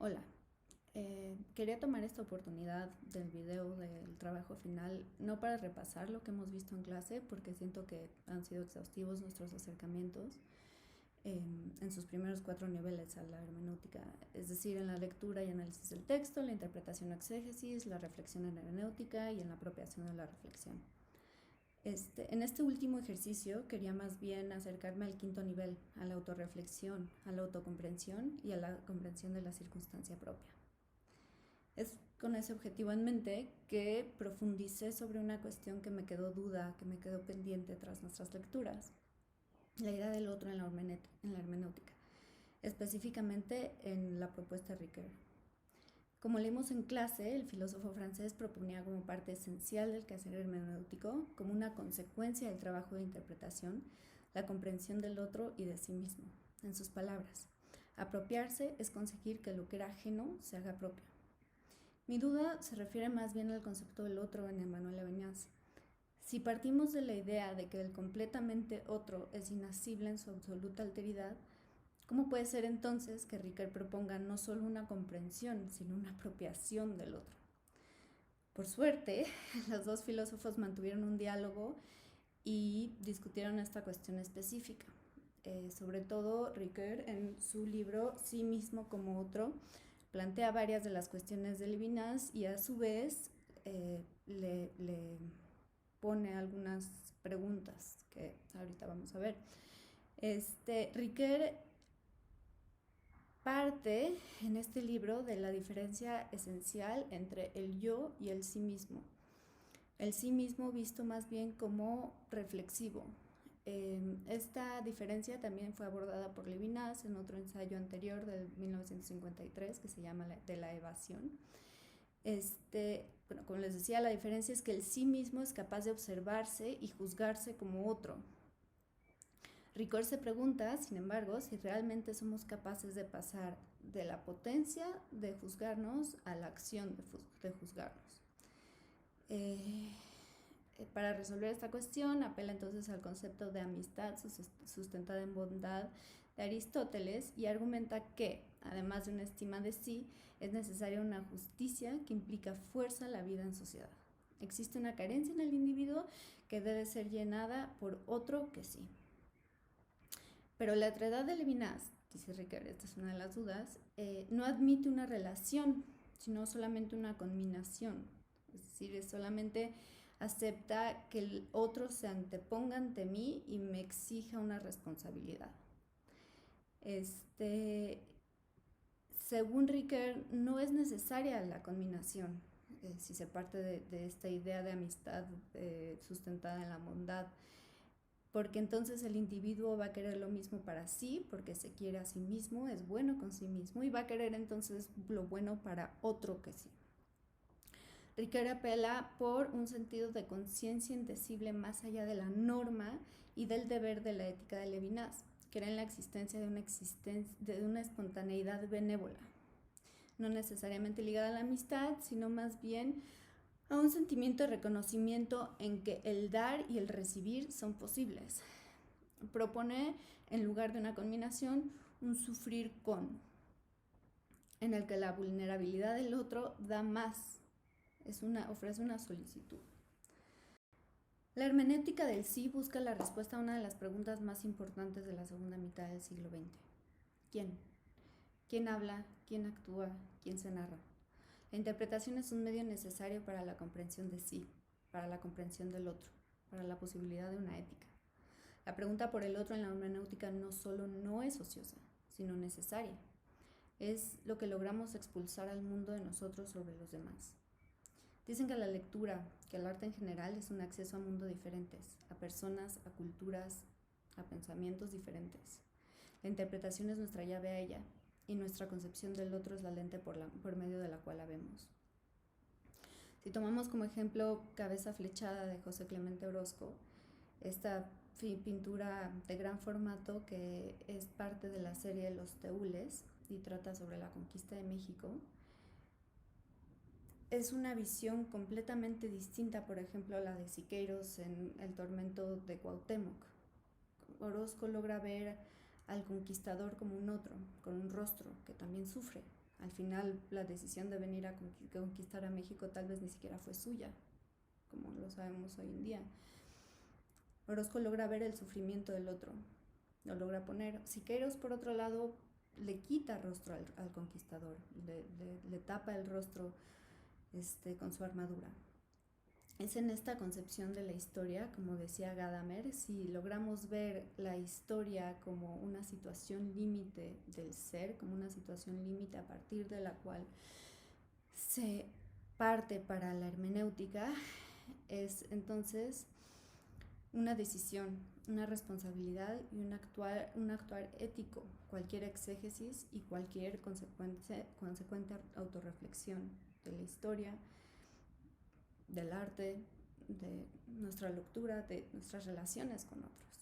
Hola, quería tomar esta oportunidad del video del trabajo final, no para repasar lo que hemos visto en clase, porque siento que han sido exhaustivos nuestros acercamientos en sus primeros 4 niveles a la hermenéutica, es decir, en la lectura y análisis del texto, la interpretación o exégesis, la reflexión en hermenéutica y en la apropiación de la reflexión. En este último ejercicio quería más bien acercarme al 5.º nivel, a la autorreflexión, a la autocomprensión y a la comprensión de la circunstancia propia. Es con ese objetivo en mente que profundicé sobre una cuestión que me quedó duda, que me quedó pendiente tras nuestras lecturas, la idea del otro en la hermenéutica, específicamente en la propuesta de Ricoeur. Como leímos en clase, el filósofo francés proponía como parte esencial del quehacer hermenéutico, como una consecuencia del trabajo de interpretación, la comprensión del otro y de sí mismo. En sus palabras, apropiarse es conseguir que lo que era ajeno se haga propio. Mi duda se refiere más bien al concepto del otro en Emmanuel Levinas. Si partimos de la idea de que el completamente otro es inasible en su absoluta alteridad, ¿cómo puede ser entonces que Ricoeur proponga no solo una comprensión, sino una apropiación del otro? Por suerte, los dos filósofos mantuvieron un diálogo y discutieron esta cuestión específica. Sobre todo, Ricoeur en su libro Sí mismo como otro plantea varias de las cuestiones de Levinas y a su vez le pone algunas preguntas que ahorita vamos a ver. Ricoeur parte en este libro de la diferencia esencial entre el yo y el sí mismo. El sí mismo visto más bien como reflexivo. Esta diferencia también fue abordada por Levinas en otro ensayo anterior del 1953 que se llama De la evasión. Bueno, como les decía, la diferencia es que el sí mismo es capaz de observarse y juzgarse como otro. Ricoeur se pregunta, sin embargo, si realmente somos capaces de pasar de la potencia de juzgarnos a la acción de juzgarnos. Para resolver esta cuestión, apela entonces al concepto de amistad sustentada en bondad de Aristóteles y argumenta que, además de una estima de sí, es necesaria una justicia que implica fuerza a la vida en sociedad. Existe una carencia en el individuo que debe ser llenada por otro que sí. Pero la otredad de Levinas, dice Ricoeur, esta es una de las dudas, no admite una relación, sino solamente una conminación. Es decir, solamente acepta que el otro se anteponga ante mí y me exija una responsabilidad. Según Ricoeur, no es necesaria la conminación, si se parte de esta idea de amistad sustentada en la bondad, porque entonces el individuo va a querer lo mismo para sí, porque se quiere a sí mismo, es bueno con sí mismo y va a querer entonces lo bueno para otro que sí. Ricoeur apela por un sentido de conciencia indecible más allá de la norma y del deber de la ética de Levinas, que era en la existencia de una espontaneidad benévola, no necesariamente ligada a la amistad, sino más bien a un sentimiento de reconocimiento en que el dar y el recibir son posibles. Propone, en lugar de una conminación, un sufrir con, en el que la vulnerabilidad del otro da más, ofrece una solicitud. La hermenéutica del sí busca la respuesta a una de las preguntas más importantes de la segunda mitad del siglo XX. ¿Quién? ¿Quién habla? ¿Quién actúa? ¿Quién se narra? La interpretación es un medio necesario para la comprensión de sí, para la comprensión del otro, para la posibilidad de una ética. La pregunta por el otro en la hermenéutica no solo no es ociosa, sino necesaria. Es lo que logramos expulsar al mundo de nosotros sobre los demás. Dicen que la lectura, que el arte en general es un acceso a mundos diferentes, a personas, a culturas, a pensamientos diferentes. La interpretación es nuestra llave a ella y nuestra concepción del otro es la lente por medio de la cual la vemos. Si tomamos como ejemplo Cabeza flechada de José Clemente Orozco, esta pintura de gran formato que es parte de la serie Los Teules y trata sobre la conquista de México, es una visión completamente distinta, por ejemplo, a la de Siqueiros en El tormento de Cuauhtémoc. Orozco logra ver al conquistador como un otro, con un rostro que también sufre, Al final, la decisión de venir a conquistar a México tal vez ni siquiera fue suya, como lo sabemos hoy en día. Orozco logra ver el sufrimiento del otro, lo logra poner. Siqueiros, por otro lado, le quita rostro al conquistador, le tapa el rostro con su armadura. Es en esta concepción de la historia, como decía Gadamer, si logramos ver la historia como una situación límite del ser, como una situación límite a partir de la cual se parte para la hermenéutica, es entonces una decisión, una responsabilidad y un actuar ético, cualquier exégesis y cualquier consecuente autorreflexión de la historia, del arte, de nuestra lectura, de nuestras relaciones con otros.